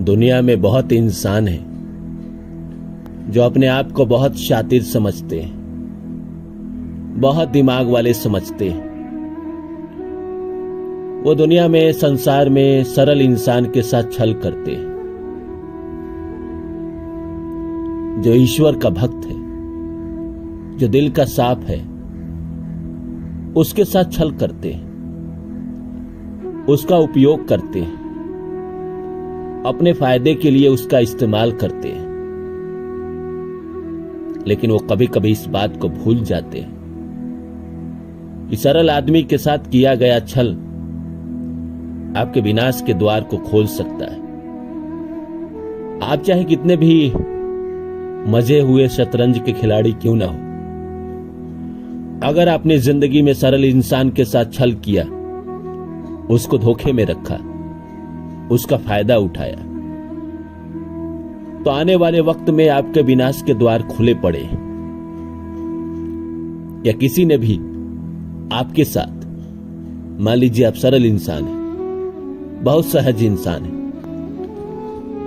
दुनिया में बहुत इंसान हैं जो अपने आप को बहुत शातिर समझते हैं, बहुत दिमाग वाले समझते हैं। वो दुनिया में, संसार में सरल इंसान के साथ छल करते हैं। जो ईश्वर का भक्त है, जो दिल का साफ है, उसके साथ छल करते हैं, उसका उपयोग करते हैं, अपने फायदे के लिए उसका इस्तेमाल करते हैं। लेकिन वो कभी कभी इस बात को भूल जाते हैं कि सरल आदमी के साथ किया गया छल आपके विनाश के द्वार को खोल सकता है। आप चाहे कितने भी मजे हुए शतरंज के खिलाड़ी क्यों ना हो, अगर आपने जिंदगी में सरल इंसान के साथ छल किया, उसको धोखे में रखा, उसका फायदा उठाया, तो आने वाले वक्त में आपके विनाश के द्वार खुले पड़े। या किसी ने भी आपके साथ, मान लीजिए आप सरल इंसान हैं, बहुत सहज इंसान हैं,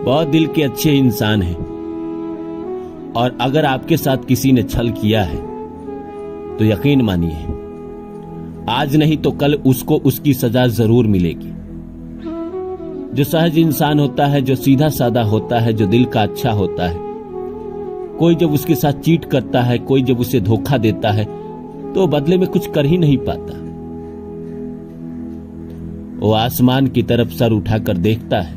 बहुत दिल के अच्छे इंसान हैं, और अगर आपके साथ किसी ने छल किया है तो यकीन मानिए आज नहीं तो कल उसको उसकी सजा जरूर मिलेगी। जो सहज इंसान होता है, जो सीधा साधा होता है, जो दिल का अच्छा होता है, कोई जब उसके साथ चीट करता है, कोई जब उसे धोखा देता है, तो बदले में कुछ कर ही नहीं पाता। वो आसमान की तरफ सर उठाकर देखता है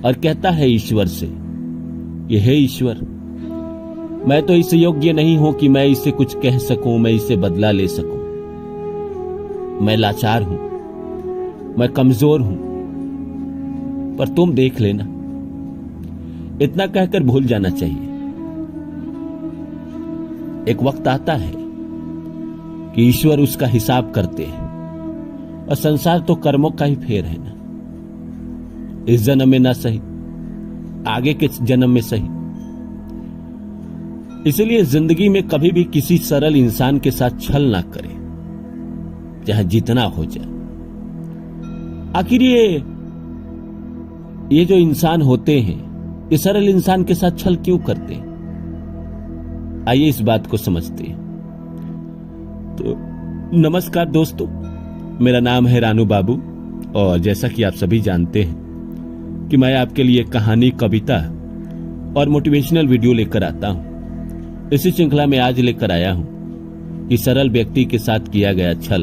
और कहता है ईश्वर से, ये हे ईश्वर, मैं तो इस योग्य नहीं हूं कि मैं इसे कुछ कह सकूं, मैं इसे बदला ले सकूं। मैं लाचार हूं, मैं कमजोर हूं, पर तुम देख लेना। इतना कहकर भूल जाना चाहिए। एक वक्त आता है कि ईश्वर उसका हिसाब करते हैं, और संसार तो कर्मों का ही फेर है ना। इस जन्म में ना सही, आगे के जन्म में सही। इसलिए जिंदगी में कभी भी किसी सरल इंसान के साथ छल ना करें, चाहे जितना हो जाए। आखिर ये जो इंसान होते हैं, ये सरल इंसान के साथ छल क्यों करते हैं? आइए इस बात को समझते हैं। तो नमस्कार दोस्तों, मेरा नाम है रानू बाबू, और जैसा कि आप सभी जानते हैं कि मैं आपके लिए कहानी, कविता और मोटिवेशनल वीडियो लेकर आता हूं। इसी श्रृंखला में आज लेकर आया हूं कि सरल व्यक्ति के साथ किया गया छल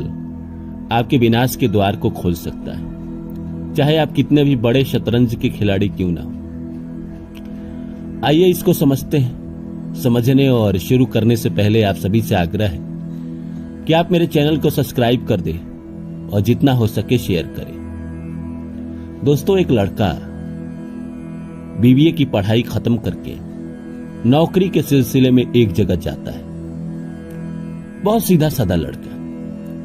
आपके विनाश के द्वार को खोल सकता है, चाहे आप कितने भी बड़े शतरंज के खिलाड़ी क्यों ना हो। आइए इसको समझते हैं। समझने और शुरू करने से पहले आप सभी से आग्रह है कि आप मेरे चैनल को सब्सक्राइब कर दें और जितना हो सके शेयर करें। दोस्तों, एक लड़का बीबीए की पढ़ाई खत्म करके नौकरी के सिलसिले में एक जगह जाता है। बहुत सीधा साधा लड़का,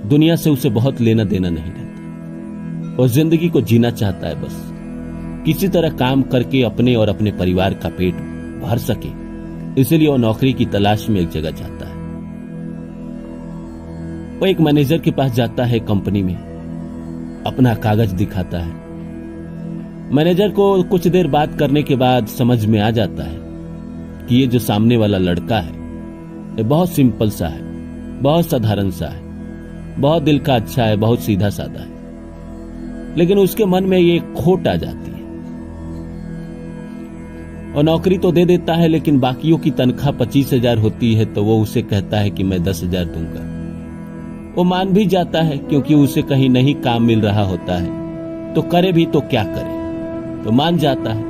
दुनिया से उसे बहुत लेना देना नहीं रहता, और जिंदगी को जीना चाहता है, बस किसी तरह काम करके अपने और अपने परिवार का पेट भर सके। इसलिए वो नौकरी की तलाश में एक जगह जाता है। वो एक मैनेजर के पास जाता है, कंपनी में अपना कागज दिखाता है। मैनेजर को कुछ देर बात करने के बाद समझ में आ जाता है कि ये जो सामने वाला लड़का है, ये बहुत सिंपल सा है, बहुत साधारण सा है, बहुत दिल का अच्छा है, बहुत सीधा साधा है। लेकिन उसके मन में ये खोट आ जाती है, और नौकरी तो दे देता है, लेकिन बाकियों की तनख्वाह 25,000 होती है, तो वो उसे कहता है कि मैं 10,000 दूंगा। वो मान भी जाता है, क्योंकि उसे कहीं नहीं काम मिल रहा होता है, तो करे भी तो क्या करे, तो मान जाता है,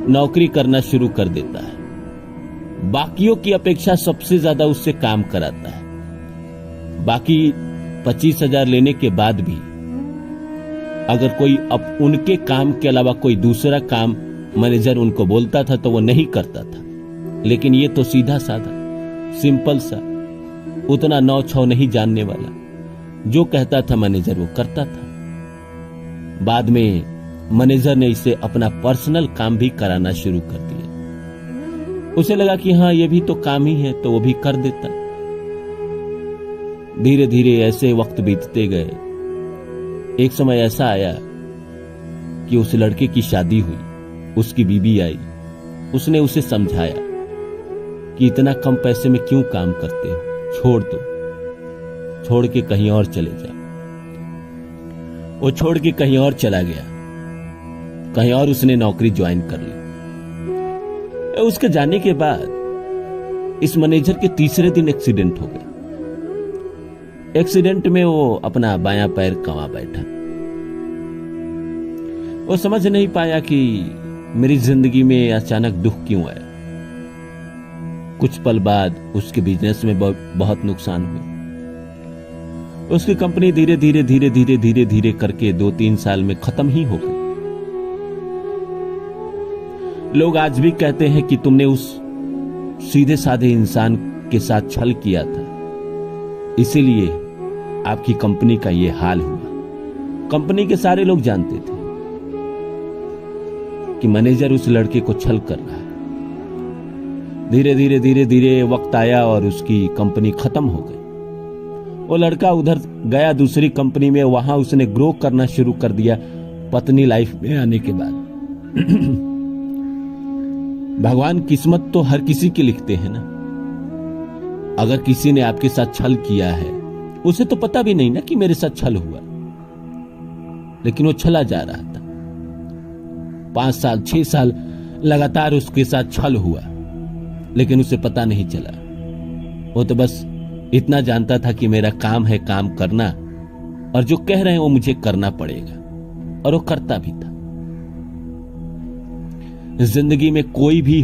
नौकरी करना शुरू कर देता है। बाकियों की अपेक्षा सबसे ज्यादा उससे काम कराता है। बाकी 25,000 लेने के बाद भी अगर कोई अब उनके काम के अलावा कोई दूसरा काम मैनेजर उनको बोलता था तो वो नहीं करता था। लेकिन ये तो सीधा साधा, सिंपल सा, उतना 9-6 नहीं जानने वाला, जो कहता था मैनेजर वो करता था। बाद में मैनेजर ने इसे अपना पर्सनल काम भी कराना शुरू कर दिया। उसे लगा कि हाँ, ये भी तो काम ही है, तो वो भी कर देता। धीरे धीरे ऐसे वक्त बीतते गए। एक समय ऐसा आया कि उस लड़के की शादी हुई, उसकी बीबी आई, उसने उसे समझाया कि इतना कम पैसे में क्यों काम करते हो, छोड़ दो, छोड़ के कहीं और चले जाओ। वो छोड़ के कहीं और चला गया, कहीं और उसने नौकरी ज्वाइन कर ली। उसके जाने के बाद इस मैनेजर के तीसरे दिन एक्सीडेंट हो गया। एक्सीडेंट में वो अपना बायां पैर गंवा बैठा। वो समझ नहीं पाया कि मेरी जिंदगी में अचानक दुख क्यों आया। कुछ पल बाद उसके बिजनेस में बहुत नुकसान हुआ। उसकी कंपनी धीरे धीरे धीरे धीरे धीरे धीरे करके 2-3 साल में खत्म ही हो गई। लोग आज भी कहते हैं कि तुमने उस सीधे साधे इंसान के साथ छल किया था, इसीलिए आपकी कंपनी का यह हाल हुआ। कंपनी के सारे लोग जानते थे कि मैनेजर उस लड़के को छल कर रहा है। धीरे धीरे धीरे धीरे वक्त आया और उसकी कंपनी खत्म हो गई। वो लड़का उधर गया दूसरी कंपनी में, वहां उसने ग्रो करना शुरू कर दिया पत्नी लाइफ में आने के बाद। भगवान किस्मत तो हर किसी की लिखते हैं ना। अगर किसी ने आपके साथ छल किया है, उसे तो पता भी नहीं ना कि मेरे साथ छल हुआ, लेकिन वो छला जा रहा था। 5 साल 6 साल लगातार उसके साथ छल हुआ, लेकिन उसे पता नहीं चला। वो तो बस इतना जानता था कि मेरा काम है काम करना, और जो कह रहे हैं वो मुझे करना पड़ेगा, और वो करता भी था। जिंदगी में कोई भी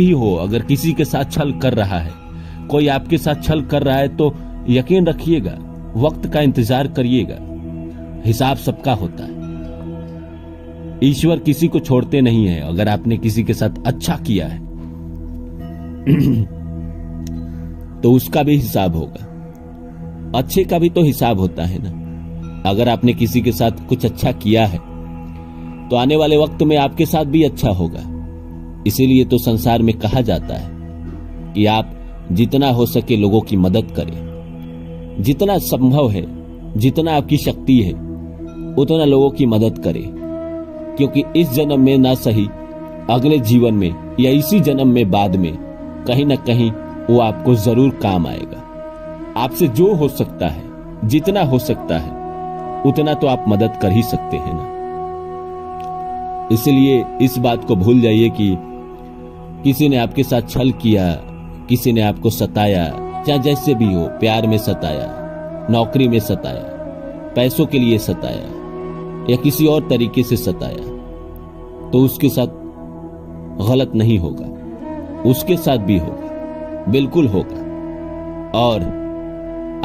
हो, अगर किसी के साथ छल कर रहा है, कोई आपके साथ छल कर रहा है, तो यकीन रखिएगा, वक्त का इंतजार करिएगा, हिसाब सबका होता है। ईश्वर किसी को छोड़ते नहीं है। अगर आपने किसी के साथ अच्छा किया है तो उसका भी हिसाब होगा। अच्छे का भी तो हिसाब होता है ना। अगर आपने किसी के साथ कुछ अच्छा किया है तो आने वाले वक्त में आपके साथ भी अच्छा होगा। इसीलिए तो संसार में कहा जाता है कि आप जितना हो सके लोगों की मदद करें, जितना संभव है, जितना आपकी शक्ति है, उतना लोगों की मदद करें, क्योंकि इस जन्म में ना सही, अगले जीवन में या इसी जन्म में बाद में कहीं ना कहीं वो आपको जरूर काम आएगा। आपसे जो हो सकता है, जितना हो सकता है, उतना तो आप मदद कर ही सकते हैं ना। इसलिए इस बात को भूल जाइए कि किसी ने आपके साथ छल किया, किसी ने आपको सताया, चाहे जैसे भी हो, प्यार में सताया, नौकरी में सताया, पैसों के लिए सताया, या किसी और तरीके से सताया, तो उसके साथ गलत नहीं होगा, उसके साथ भी होगा, बिल्कुल होगा, और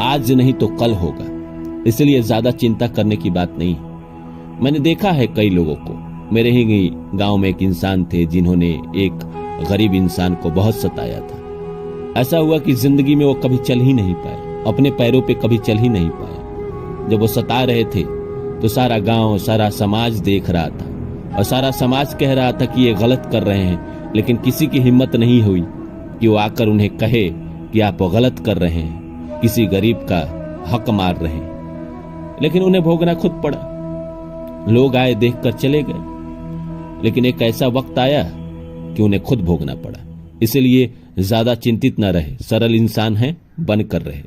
आज नहीं तो कल होगा। इसलिए ज्यादा चिंता करने की बात नहीं है। मैंने देखा है कई लोगों को। मेरे ही गांव में एक इंसान थे जिन्होंने एक गरीब इंसान को बहुत सताया था। ऐसा हुआ कि जिंदगी में वो कभी चल ही नहीं पाए, अपने पैरों पे कभी चल ही नहीं पाए। जब वो सता रहे थे तो सारा गांव, सारा समाज देख रहा था, और सारा समाज कह रहा था कि ये गलत कर रहे हैं, लेकिन किसी की हिम्मत नहीं हुई कि वो आकर उन्हें कहे कि आप गलत कर रहे हैं, किसी गरीब का हक मार रहे हैं। लेकिन उन्हें भोगना खुद पड़ा। लोग आए, देखकर चले गए, लेकिन एक ऐसा वक्त आया कि उन्हें खुद भोगना पड़ा। इसलिए ज्यादा चिंतित न रहे, सरल इंसान हैं बनकर रहे।